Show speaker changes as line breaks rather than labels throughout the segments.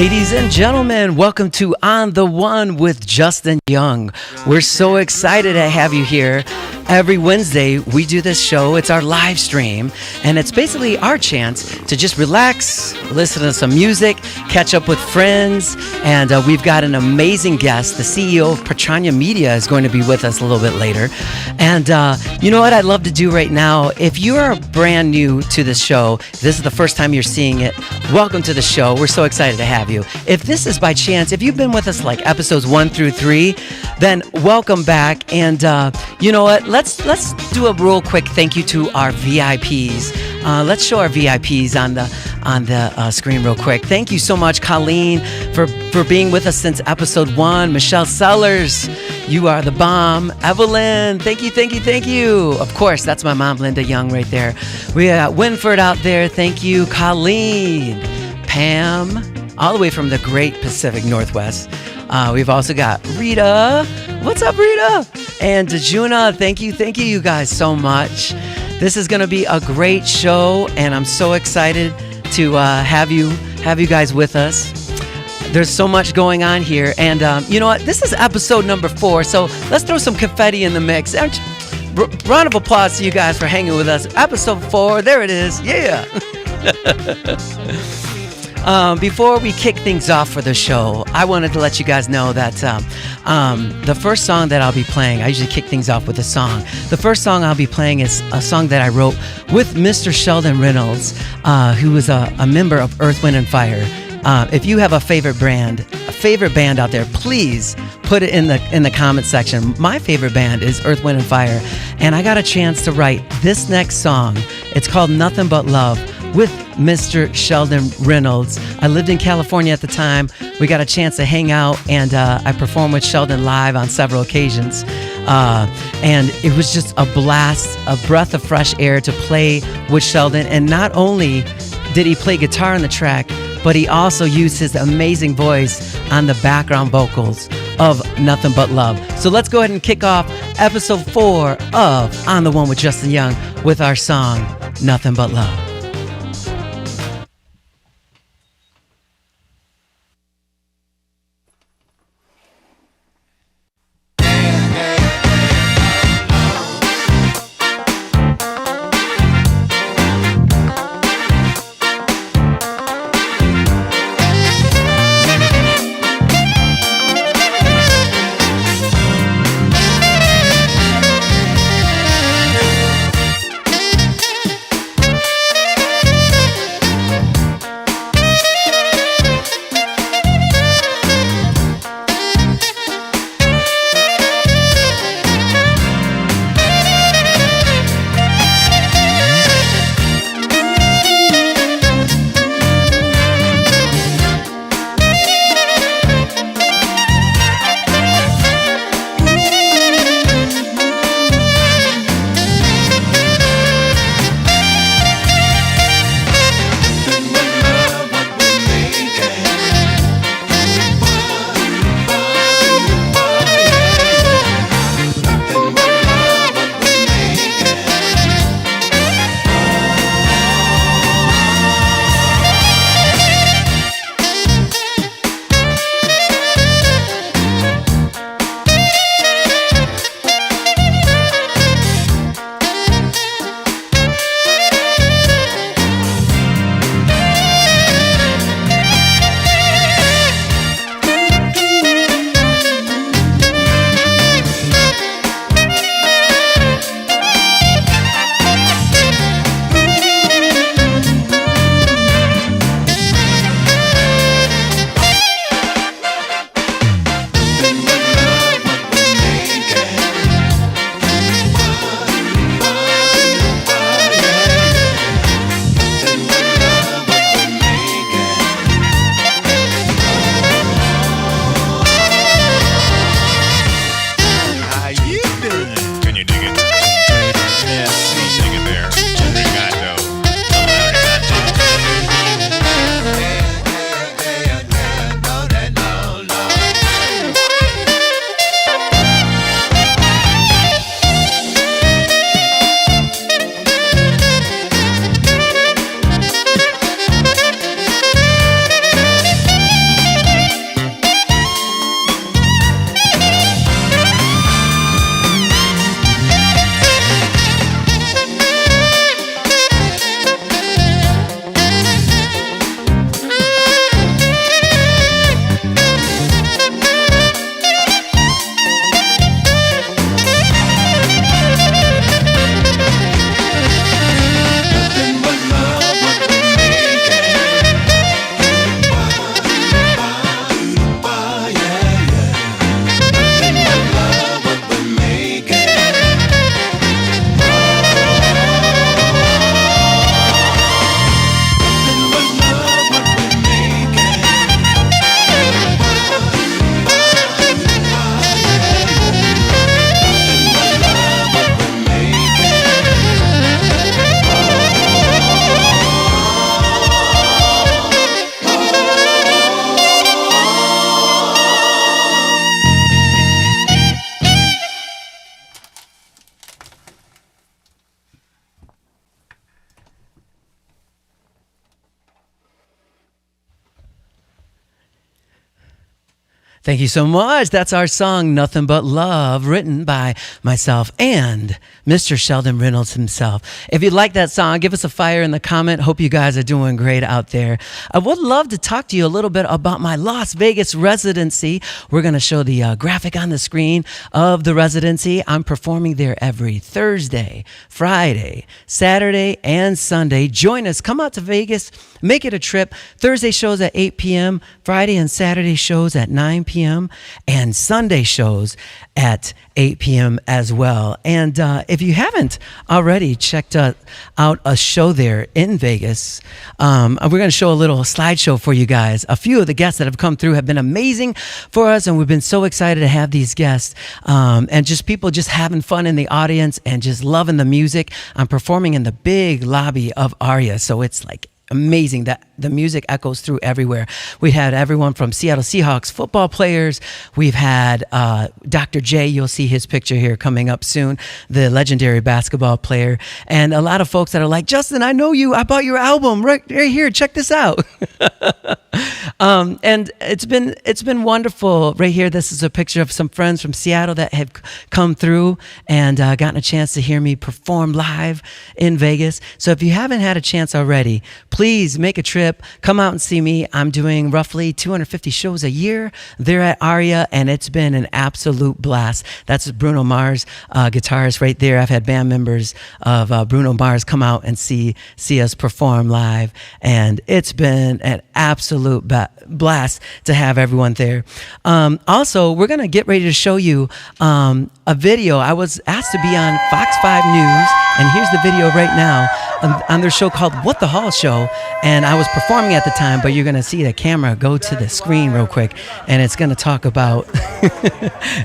Ladies and gentlemen, welcome to On the One with Justin Young. We're so excited to have you here. Every Wednesday, we do this show. It's our live stream, and it's basically our chance to just relax, listen to some music, catch up with friends, and we've got an amazing guest. The CEO of Patranya Media is going to be with us a little bit later. And you know what I'd love to do right now? If you are brand new to this show, this is the first time you're seeing it, welcome to the show. We're so excited to have you. If this is by chance, if you've been with us like episodes 1 through 3, then welcome back. And you know what? Let's do a real quick thank you to our VIPs. Let's show our VIPs on the screen real quick. Thank you so much, Colleen, for being with us since episode 1. Michelle Sellers, you are the bomb. Evelyn, thank you. Of course, that's my mom, Linda Young, right there. We got Winford out there. Thank you, Colleen. Pam, all the way from the great Pacific Northwest. We've also got Rita. What's up, Rita? And Dejuna, thank you guys so much. This is going to be a great show, and I'm so excited to have you guys with us. There's so much going on here, and you know what? This is episode number 4, so let's throw some confetti in the mix. Round of applause to you guys for hanging with us. Episode 4, there it is. Yeah. Before we kick things off for the show, I wanted to let you guys know that the first song that I'll be playing, I usually kick things off with a song. The first song I'll be playing is a song that I wrote with Mr. Sheldon Reynolds, who is a member of Earth, Wind & Fire. If you have a favorite band out there, please put it in the comment section. My favorite band is Earth, Wind & Fire, and I got a chance to write this next song. It's called Nothing But Love, with Mr. Sheldon Reynolds. I lived in California at the time. We got a chance to hang out, and I performed with Sheldon live on several occasions. And it was just a blast, a breath of fresh air to play with Sheldon. And not only did he play guitar on the track, but he also used his amazing voice on the background vocals of Nothing But Love. So let's go ahead and kick off episode 4 of On the One with Justin Young with our song, Nothing But Love. Thank you so much. That's our song, Nothing But Love, written by myself and Mr. Sheldon Reynolds himself. If you like that song, give us a fire in the comment. Hope you guys are doing great out there. I would love to talk to you a little bit about my Las Vegas residency. We're going to show the graphic on the screen of the residency. I'm performing there every Thursday, Friday, Saturday, and Sunday. Join us. Come out to Vegas. Make it a trip. Thursday shows at 8 p.m., Friday and Saturday shows at 9 p.m., and Sunday shows at 8 p.m. as well. And if you haven't already checked out a show there in Vegas, we're going to show a little slideshow for you guys. A few of the guests that have come through have been amazing for us, and we've been so excited to have these guests and just people just having fun in the audience and just loving the music. I'm performing in the big lobby of Aria, so it's like amazing that the music echoes through everywhere. We had everyone from Seattle Seahawks football players. We've had Dr. J, you'll see his picture here coming up soon, the legendary basketball player, and a lot of folks that are like, Justin, I know you. I bought your album right here. Check this out. And it's been wonderful right here. This is a picture of some friends from Seattle that have come through and gotten a chance to hear me perform live in Vegas. So if you haven't had a chance already, please make a trip. Come out and see me. I'm doing roughly 250 shows a year there at Aria, and it's been an absolute blast. That's Bruno Mars, guitarist right there. I've had band members of Bruno Mars come out and see us perform live, and it's been an absolute blast to have everyone there. Also, we're going to get ready to show you a video. I was asked to be on Fox 5 News, and here's the video right now on their show called What the Hall Show, and I was performing at the time, but you're going to see the camera go to the screen real quick, and it's going to talk about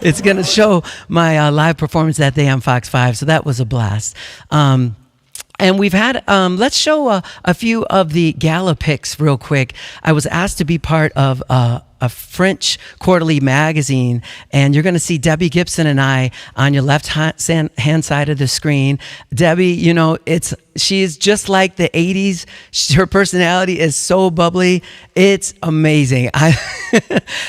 it's going to show my live performance that day on Fox 5, so that was a blast. And we've had, let's show a few of the gala picks real quick. I was asked to be part of a French quarterly magazine, and you're going to see Debbie Gibson and I on your left hand side of the screen. Debbie, you know, she's just like the 80s. Her personality is so bubbly. It's amazing.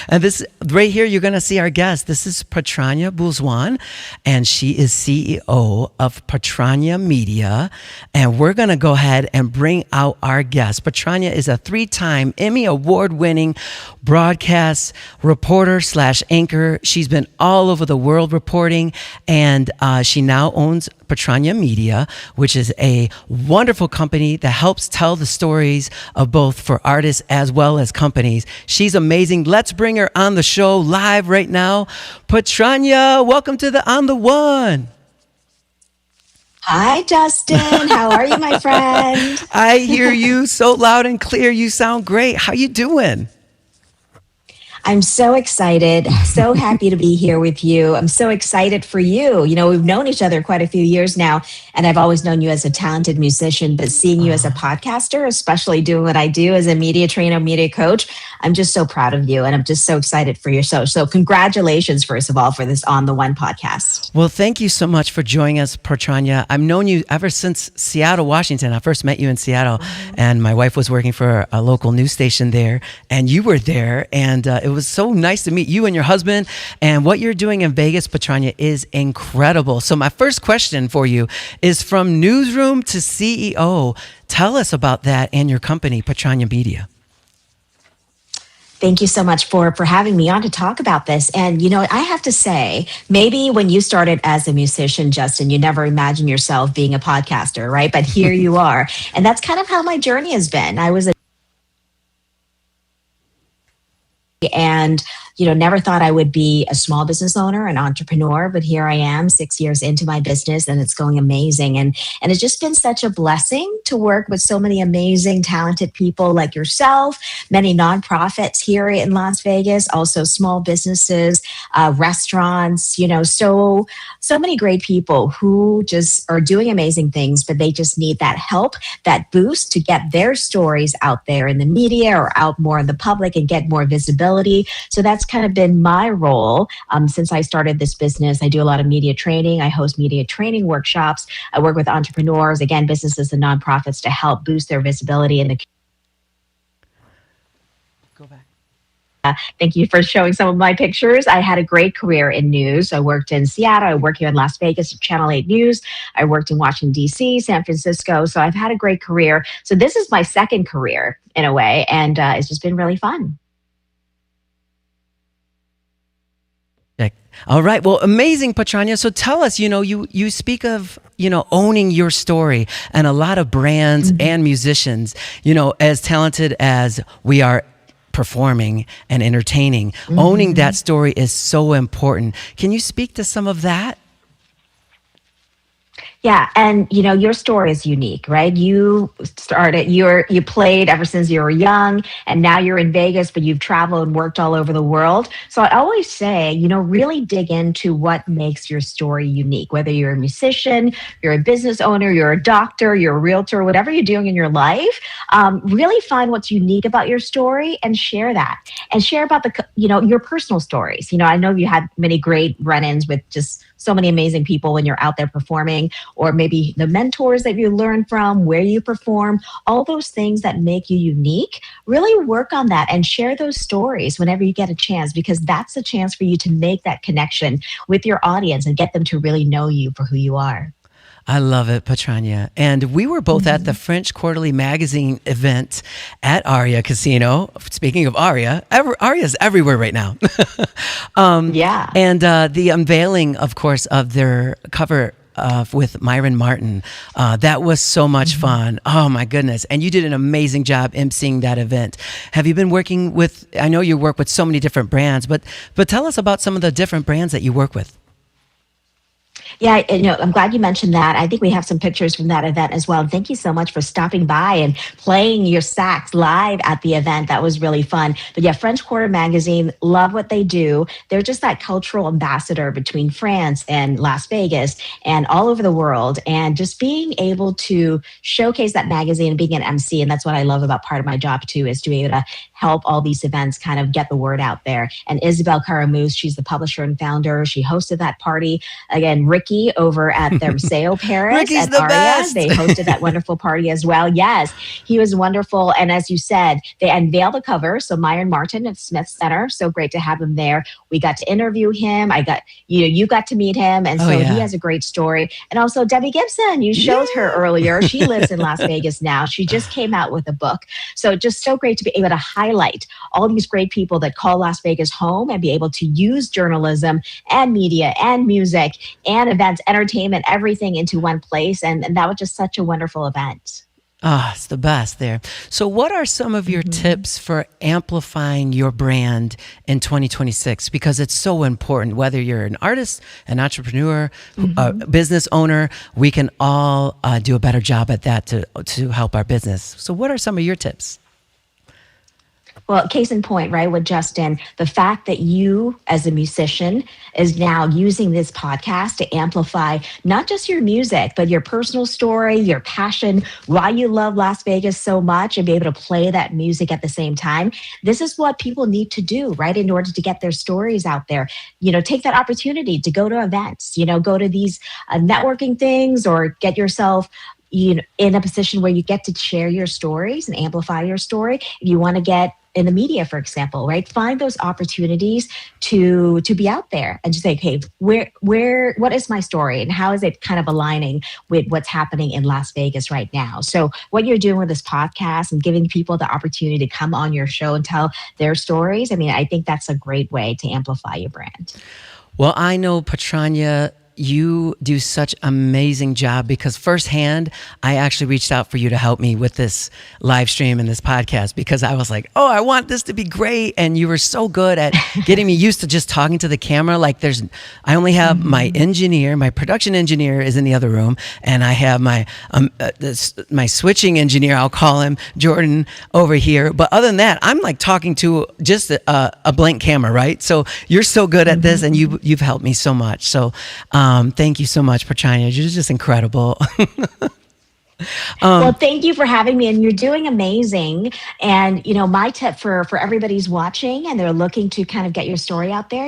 And this right here, you're going to see our guest. This is Patranya Bhoolsuwan, and she is CEO of Patranya Media. And we're going to go ahead and bring out our guest. Patranya is a 3-time Emmy Award winning broadcast reporter / anchor. She's been all over the world reporting, and she now owns Patranya Media, which is a wonderful company that helps tell the stories of both for artists as well as companies. She's amazing. Let's bring her on the show live right now. Patranya, welcome to the On the One.
Hi, Justin. How are you, my friend?
I hear you so loud and clear. You sound great. How you doing?
I'm so excited, so happy to be here with you. I'm so excited for you. You know, we've known each other quite a few years now, and I've always known you as a talented musician, but seeing you as a podcaster, especially doing what I do as a media trainer, media coach, I'm just so proud of you, and I'm just so excited for your show. So congratulations, first of all, for this On the One podcast.
Well, thank you so much for joining us, Patranya. I've known you ever since Seattle, Washington. I first met you in Seattle, and my wife was working for a local news station there, and you were there, and it was so nice to meet you and your husband. And what you're doing in Vegas, Patranya, is incredible. So my first question for you is, from newsroom to CEO, tell us about that and your company, Patranya Media.
Thank you so much for having me on to talk about this. And, you know, I have to say, maybe when you started as a musician, Justin, you never imagined yourself being a podcaster, right? But here you are. And that's kind of how my journey has been. I was and never thought I would be a small business owner, an entrepreneur, but here I am 6 years into my business, and it's going amazing. And it's just been such a blessing to work with so many amazing, talented people like yourself, many nonprofits here in Las Vegas, also small businesses, restaurants, so many great people who just are doing amazing things, but they just need that help, that boost to get their stories out there in the media or out more in the public and get more visibility. So that's kind of been my role since I started this business. I do a lot of media training. I host media training workshops. I work with entrepreneurs, again, businesses and nonprofits to help boost their visibility in the
Go back.
Thank you for showing some of my pictures. I had a great career in news. I worked in Seattle. I worked here in Las Vegas at Channel 8 News. I worked in Washington, D.C., San Francisco. So I've had a great career. So this is my second career in a way, and it's just been really fun.
All right. Well, amazing, Patranya. So tell us, you speak of, owning your story, and a lot of brands and musicians, as talented as we are performing and entertaining, owning that story is so important. Can you speak to some of that?
Yeah, and your story is unique, right? You played ever since you were young, and now you're in Vegas, but you've traveled and worked all over the world. So I always say, really dig into what makes your story unique. Whether you're a musician, you're a business owner, you're a doctor, you're a realtor, whatever you're doing in your life, really find what's unique about your story and share that. And share about your personal stories. I know you had many great run-ins with just so many amazing people when you're out there performing, or maybe the mentors that you learn from, where you perform, all those things that make you unique. Really work on that and share those stories whenever you get a chance, because that's a chance for you to make that connection with your audience and get them to really know you for who you are.
I love it, Patranya. And we were both at the French Quarterly Magazine event at Aria Casino. Speaking of Aria, Aria's everywhere right now.
Yeah.
And the unveiling, of course, of their cover with Myron Martin. That was so much fun. Oh my goodness. And you did an amazing job emceeing that event. Have you been working with, I know you work with so many different brands, but tell us about some of the different brands that you work with.
Yeah, I'm glad you mentioned that. I think we have some pictures from that event as well. And thank you so much for stopping by and playing your sax live at the event. That was really fun. But yeah, French Quarter Magazine, love what they do. They're just that cultural ambassador between France and Las Vegas and all over the world. And just being able to showcase that magazine and being an MC. And that's what I love about part of my job too, is to be able to help all these events kind of get the word out there. And Isabel Caramouche, she's the publisher and founder. She hosted that party. Again, Ricky over at their Museo Paris
Ricky's
at
the
Aria.
best.
They hosted that wonderful party as well. Yes, he was wonderful. And as you said, they unveiled the cover. So Myron Martin at Smith Center. So great to have him there. We got to interview him. You got to meet him. And he has a great story. And also Debbie Gibson, you showed her earlier. She lives in Las Vegas now. She just came out with a book. So just so great to be able to highlight all these great people that call Las Vegas home and be able to use journalism and media and music and events, entertainment, everything into one place. And that was just such a wonderful event.
Ah, it's the best there. So what are some of your tips for amplifying your brand in 2026? Because it's so important, whether you're an artist, an entrepreneur, a business owner, we can all do a better job at that to help our business. So what are some of your tips?
Well, case in point, right, with Justin, the fact that you as a musician is now using this podcast to amplify not just your music, but your personal story, your passion, why you love Las Vegas so much, and be able to play that music at the same time. This is what people need to do, right, in order to get their stories out there. Take that opportunity to go to events, go to these networking things, or get yourself in a position where you get to share your stories and amplify your story. If you want to get in the media, for example, right? Find those opportunities to be out there and just say, okay, what is my story and how is it kind of aligning with what's happening in Las Vegas right now? So what you're doing with this podcast and giving people the opportunity to come on your show and tell their stories, I think that's a great way to amplify your brand.
Well, I know, Patranya, you do such amazing job, because firsthand, I actually reached out for you to help me with this live stream and this podcast, because I was like, oh, I want this to be great. And you were so good at getting me used to just talking to the camera. Like I only have my engineer, my production engineer is in the other room. And I have my switching engineer, I'll call him Jordan, over here. But other than that, I'm like talking to just a blank camera, right? So you're so good at this, and you've helped me so much. So, thank you so much, Patranya. You're just incredible.
Well, thank you for having me, and you're doing amazing. And, my tip for everybody's watching and they're looking to kind of get your story out there,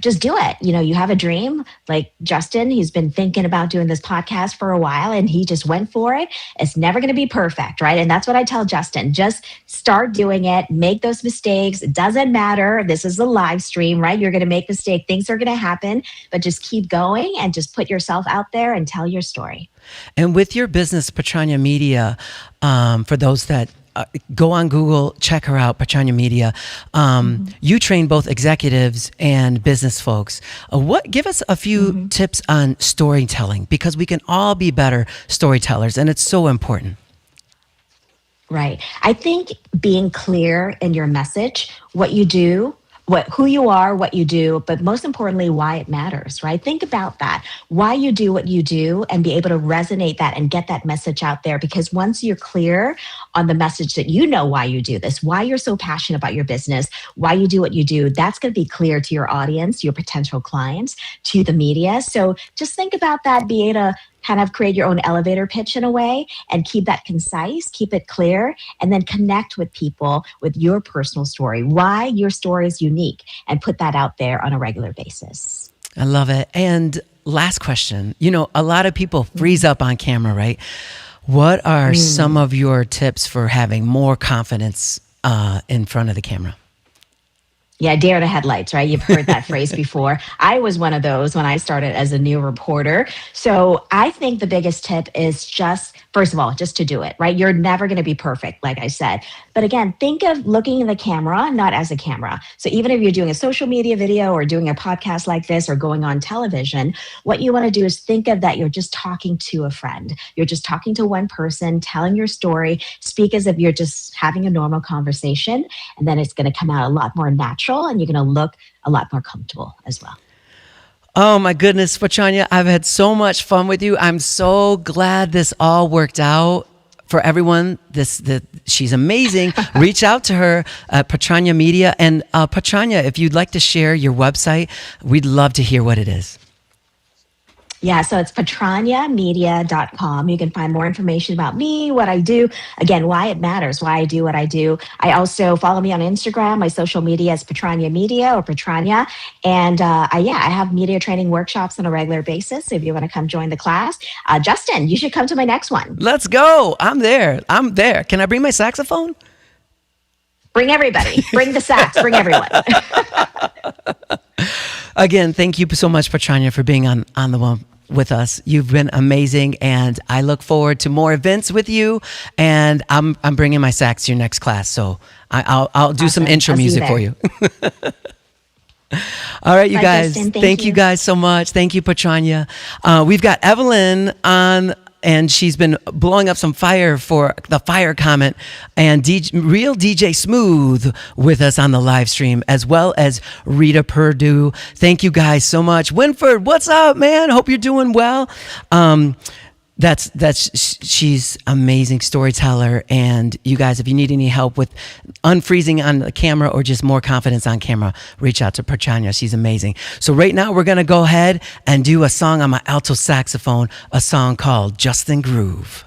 just do it. You have a dream like Justin. He's been thinking about doing this podcast for a while and he just went for it. It's never going to be perfect, right? And that's what I tell Justin. Just start doing it, make those mistakes. It doesn't matter. This is a live stream, right? You're going to make mistakes. Things are going to happen, but just keep going and just put yourself out there and tell your story.
And with your business, Patranya Media, for those that go on Google, check her out, Patranya Media. You train both executives and business folks. Give us a few tips on storytelling, because we can all be better storytellers, and it's so important.
Right. I think being clear in your message, what you do, who you are, what you do, but most importantly, why it matters, right? Think about that, why you do what you do, and be able to resonate that and get that message out there. Because once you're clear on the message that why you do this, why you're so passionate about your business, why you do what you do, that's going to be clear to your audience, your potential clients, to the media. So just think about that, be able to kind of create your own elevator pitch in a way and keep that concise, keep it clear, and then connect with people with your personal story, why your story is unique, and put that out there on a regular basis.
I love it. And last question, a lot of people freeze up on camera, right? What are some of your tips for having more confidence in front of the camera?
Yeah, dare to headlights, right? You've heard that phrase before. I was one of those when I started as a new reporter. So I think the biggest tip is just, first of all, just to do it, right? You're never going to be perfect, like I said. But again, think of looking in the camera, not as a camera. So even if you're doing a social media video or doing a podcast like this or going on television, what you want to do is think of that you're just talking to a friend. You're just talking to one person, telling your story, speak as if you're just having a normal conversation, and then it's going to come out a lot more natural. And you're going to look a lot more comfortable as well.
Oh my goodness, Patranya, I've had so much fun with you. I'm so glad this all worked out for everyone. She's amazing. Reach out to her at Patranya Media. And Patranya, if you'd like to share your website, we'd love to hear what it is.
Yeah, so it's patranyamedia.com. You can find more information about me, what I do, again, why it matters, why I do what I do. I also follow me on Instagram. My social media is Patranya Media or Patranya. And I have media training workshops on a regular basis. So if you want to come join the class, Justin, you should come to my next one.
Let's go. I'm there. Can I bring my saxophone?
Bring everybody. Bring the sax. Bring everyone.
Again, thank you so much, Patranya, for being on the one with us. You've been amazing, and I look forward to more events with you. And I'm bringing my sax to your next class, so I'll do some intro music for you. All right, you guys.
Justin,
thank you guys so much. Thank you, Patranya. We've got Evelyn on, and she's been blowing up some fire for the fire comment, and Real DJ Smooth with us on the live stream, as well as Rita Purdue. Thank you guys so much. Winford, what's up, man? Hope you're doing well. She's amazing storyteller. And you guys, if you need any help with unfreezing on the camera or just more confidence on camera, reach out to Patranya. She's amazing. So right now we're going to go ahead and do a song on my alto saxophone, a song called Justin Groove.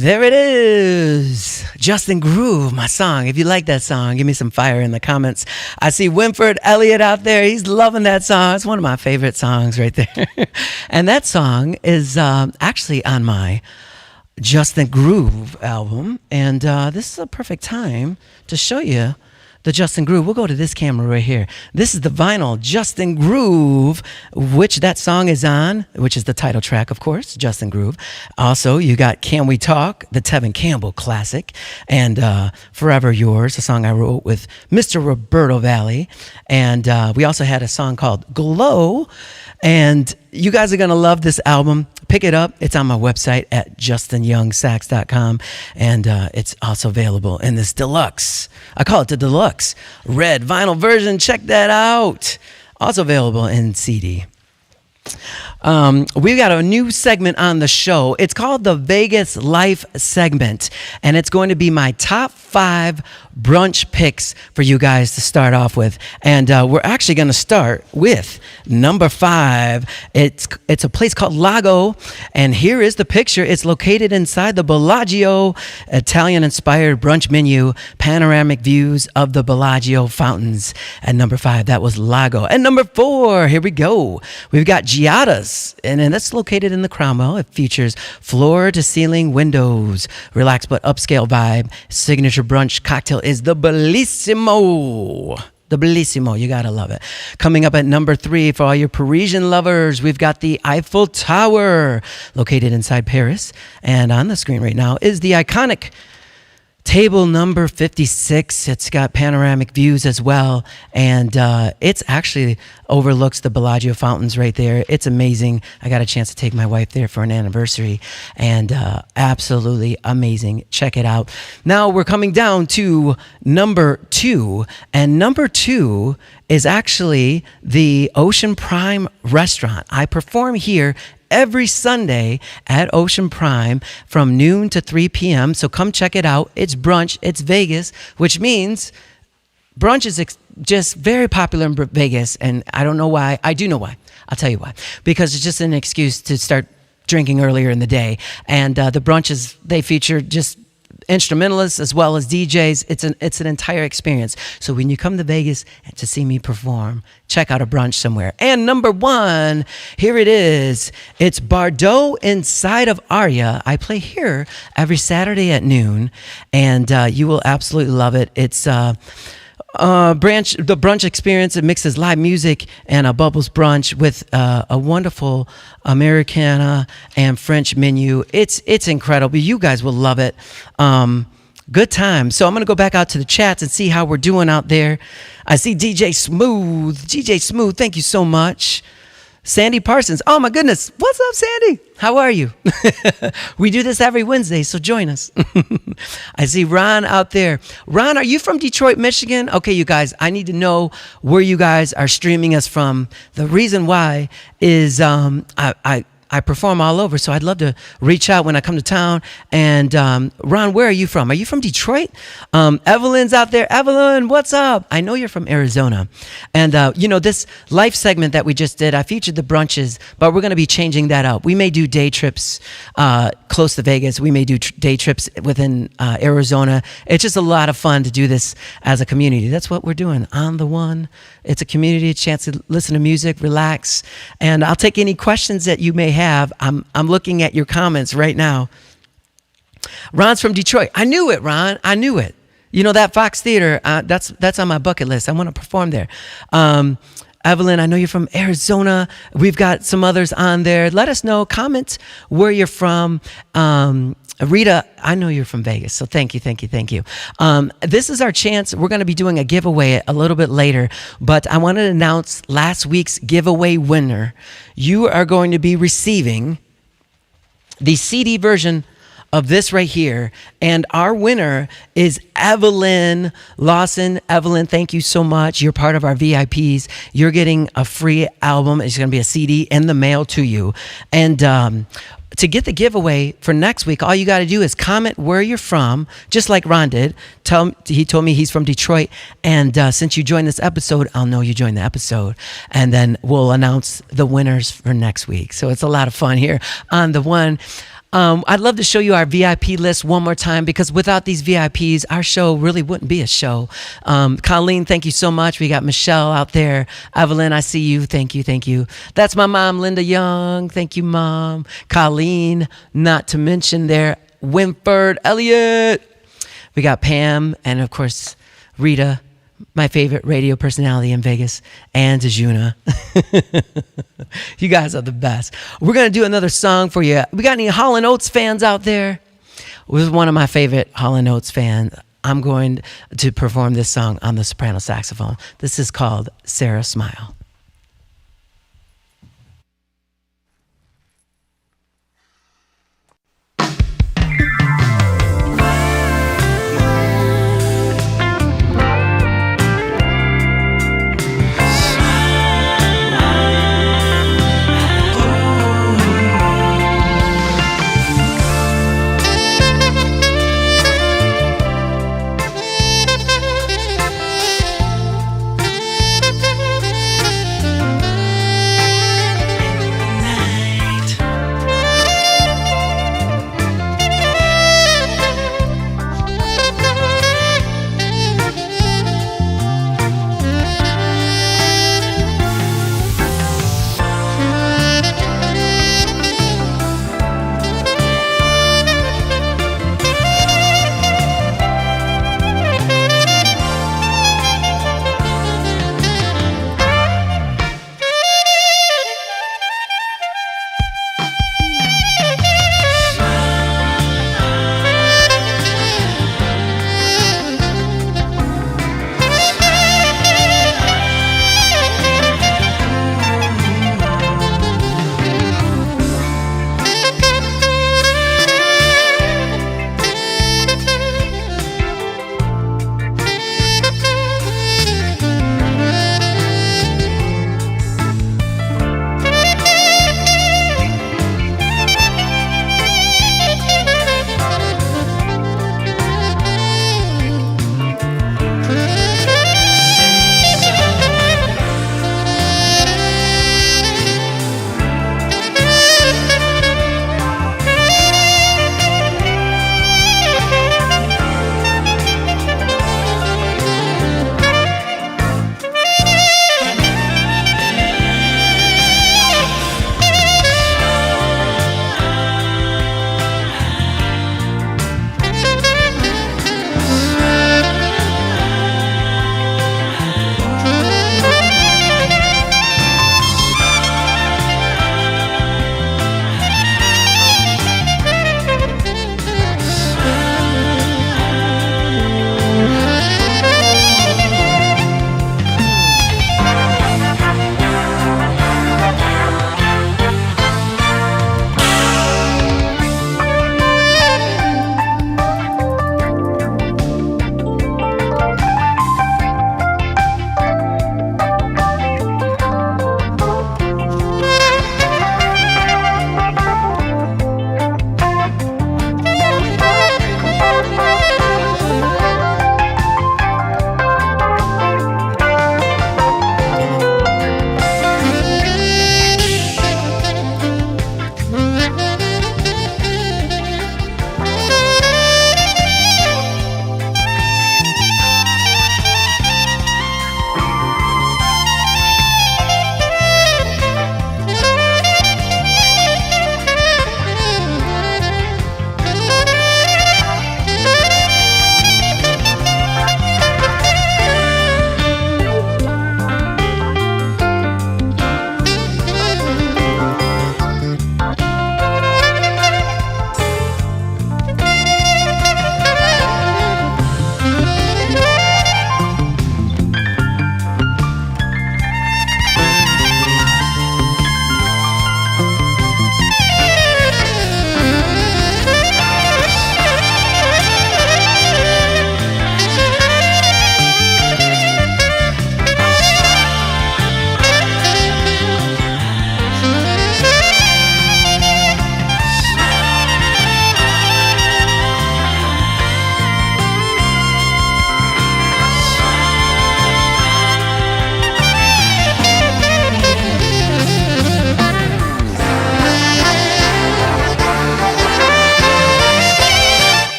There it is. Justin Groove, my song. If you like that song, give me some fire in the comments. I see Winford Elliott out there. He's loving that song. It's one of my favorite songs right there. And that song is actually on my Justin Groove album. And this is a perfect time to show you the Justin Groove. We'll go to this camera right here. This is the vinyl Justin Groove, which that song is on, which is the title track, of course, Justin Groove. Also, you got Can We Talk, the Tevin Campbell classic, and Forever Yours, a song I wrote with Mr. Roberto Valli. And we also had a song called Glow. And you guys are going to love this album. Pick it up. It's on my website at justinyoungsax.com. And it's also available in this deluxe. I call it the deluxe red vinyl version. Check that out. Also available in CD. We've got a new segment on the show. It's called the Vegas Life segment, and it's going to be my top 5 brunch picks for you guys to start off with. And we're actually going to start with number 5. It's a place called Lago, and here is the picture. It's located inside the Bellagio, Italian-inspired brunch menu, panoramic views of the Bellagio fountains. At number 5, that was Lago. And number 4, here we go. We've got Giada's, and that's located in the Cromwell. It features floor-to-ceiling windows, relaxed but upscale vibe. Signature brunch cocktail is the Bellissimo. The Bellissimo, you gotta love it. Coming up at number 3 for all your Parisian lovers, we've got the Eiffel Tower, located inside Paris. And on the screen right now is the iconic table number 56. It's got panoramic views as well, and it's actually overlooks the Bellagio fountains right there. It's amazing. I got a chance to take my wife there for an anniversary, and absolutely amazing. Check it out. Now we're coming down to number 2, and number 2 is actually the Ocean Prime restaurant. I perform here every Sunday at Ocean Prime from noon to 3 p.m. So come check it out. It's brunch. It's Vegas, which means brunch is just very popular in Vegas. And I don't know why. I do know why. I'll tell you why. Because it's just an excuse to start drinking earlier in the day. And the brunches, they feature just instrumentalists as well as DJs. It's an entire experience. So when you come to Vegas to see me perform, check out a brunch somewhere. And number 1, here it is. It's Bardot inside of Aria. I play here every Saturday at noon, and you will absolutely love it. It's the brunch experience. It mixes live music and a bubbles brunch with a wonderful Americana and French menu. It's incredible. You guys will love it. Good time. So I'm going to go back out to the chats and see how we're doing out there. I see DJ Smooth. DJ Smooth, thank you so much. Sandy Parsons. Oh my goodness. What's up, Sandy? How are you? We do this every Wednesday, so join us. I see Ron out there. Ron, are you from Detroit, Michigan? Okay, you guys, I need to know where you guys are streaming us from. The reason why is I perform all over, so I'd love to reach out when I come to town. And Ron, where are you from? Are you from Detroit? Evelyn's out there. Evelyn, what's up? I know you're from Arizona. And, this life segment that we just did, I featured the brunches, but we're going to be changing that up. We may do day trips close to Vegas. We may do day trips within Arizona. It's just a lot of fun to do this as a community. That's what we're doing on The One. It's a community, a chance to listen to music, relax. And I'll take any questions that you may have. I'm looking at your comments right now. Ron's from Detroit. I knew it, Ron. I knew it. You know, that Fox Theater, that's on my bucket list. I want to perform there. Evelyn, I know you're from Arizona. We've got some others on there. Let us know. Comment where you're from. Rita, I know you're from Vegas, so thank you. This is our chance. We're going to be doing a giveaway a little bit later, but I wanted to announce last week's giveaway winner. You are going to be receiving the CD version of this right here, and our winner is Evelyn Lawson. Evelyn, thank you so much. You're part of our VIPs. You're getting a free album. It's going to be a CD in the mail to you. And to get the giveaway for next week, all you got to do is comment where you're from, just like Ron did. He told me he's from Detroit, and since you joined this episode, I'll know you joined the episode, and then we'll announce the winners for next week. So it's a lot of fun here on The One. I'd love to show you our VIP list one more time because without these VIPs, our show really wouldn't be a show. Colleen, thank you so much. We got Michelle out there. Evelyn, I see you. Thank you. Thank you. That's my mom, Linda Young. Thank you, Mom. Colleen, not to mention there, Winford, Elliott. We got Pam and, of course, Rita, my favorite radio personality in Vegas, and Dejuna. You guys are the best. We're going to do another song for you. We got any Hall & Oates fans out there? This is one of my favorite Hall & Oates fans. I'm going to perform this song on the soprano saxophone. This is called Sarah Smile.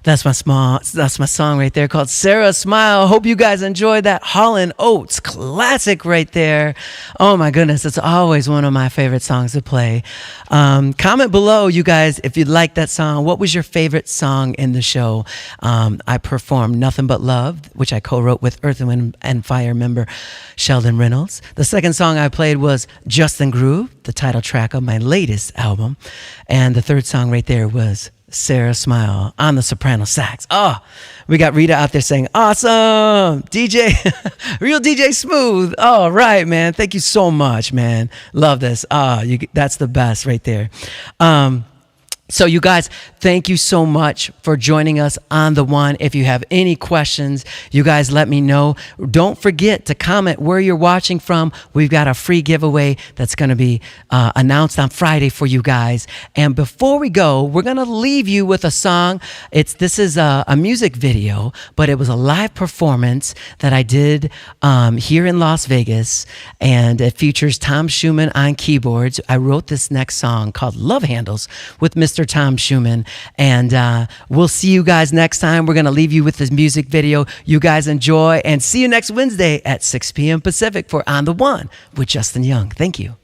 That's my song right there called Sarah Smile. Hope you guys enjoyed that Hall & Oates classic right there. Oh my goodness, it's always one of my favorite songs to play. Comment below, you guys, if you like that song. What was your favorite song in the show? I performed Nothing But Love, which I co-wrote with Earth, Wind & Fire member Sheldon Reynolds. The second song I played was Justin Groove, the title track of my latest album. And the third song right there was Sarah Smile on the soprano sax. Oh, we got Rita out there saying, awesome, DJ, real DJ Smooth. All right, man. Thank you so much, man. Love this. That's the best right there. So you guys, thank you so much for joining us on The One. If you have any questions, you guys let me know. Don't forget to comment where you're watching from. We've got a free giveaway that's going to be announced on Friday for you guys. And before we go, we're going to leave you with a song. This is a music video, but it was a live performance that I did here in Las Vegas. And it features Tom Schumann on keyboards. I wrote this next song called Love Handles with Mr. Tom Schumann. And we'll see you guys next time. We're going to leave you with this music video. You guys enjoy, and see you next Wednesday at 6 p.m. Pacific for On The One with Justin Young. Thank you.